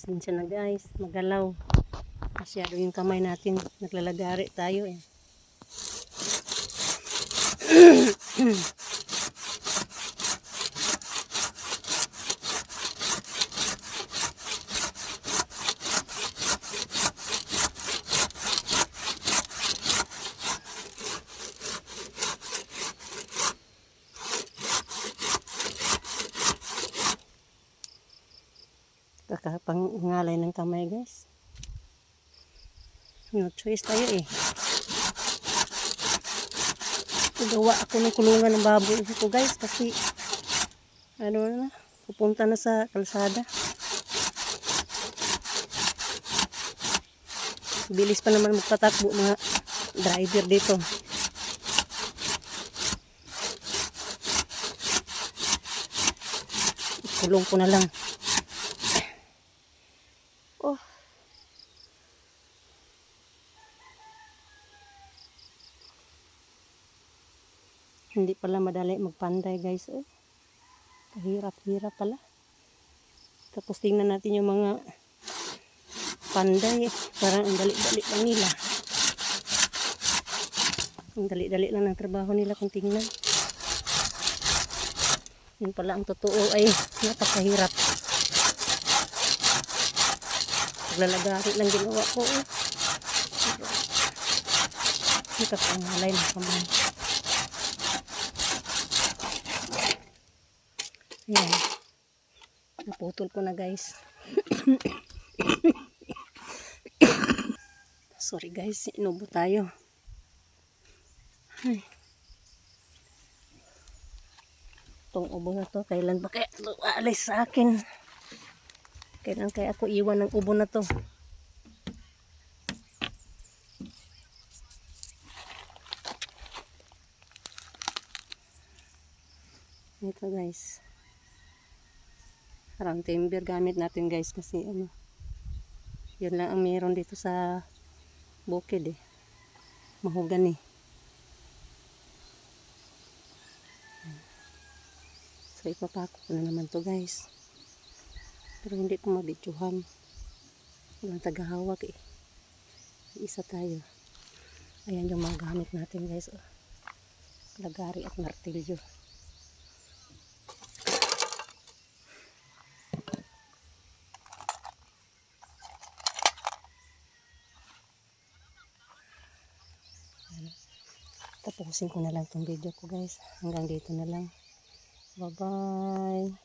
Pasensya na guys, magalaw. Masyado yung kamay natin, naglalagari tayo eh. Kakapangalay ng kamay guys. No choice tayo eh. Gawa ako ng kulungan ng baboy ko guys kasi ano na, pupunta na sa kalsada. Bilis pa naman magpatakbo mga driver dito. Kulong ko na lang. Oh. Hindi pala madali magpanday guys. Oh. Kahirap-hirap pala. Tapos tingnan natin yung mga panday. Parang ang dali-dali lang nila. Ang dali-dali lang ng trabaho nila kung tingnan. Yun pala ang totoo ay napakahirap. Paglalagari lang ginawa ko. Oh. Nakapangalay na kamay. Ayan. Naputol ko na guys. Sorry guys, inubo tayo. Ay. Itong ubo na to, kailan ba kaya alis sa akin? Kailan kaya ako iwan ng ubo na to? Ito guys. Parang timber gamit natin guys kasi ano. Yun lang ang meron dito sa bukid eh. Mahogany. So ipapako ko na naman to guys. Pero hindi ko mabidyohan. Walang tagahawak eh. Isa tayo. Ayan yung mga gamit natin guys. Oh. Lagari at martilyo. Tapusin ko na lang itong video ko guys. Hanggang dito na lang. Bye bye.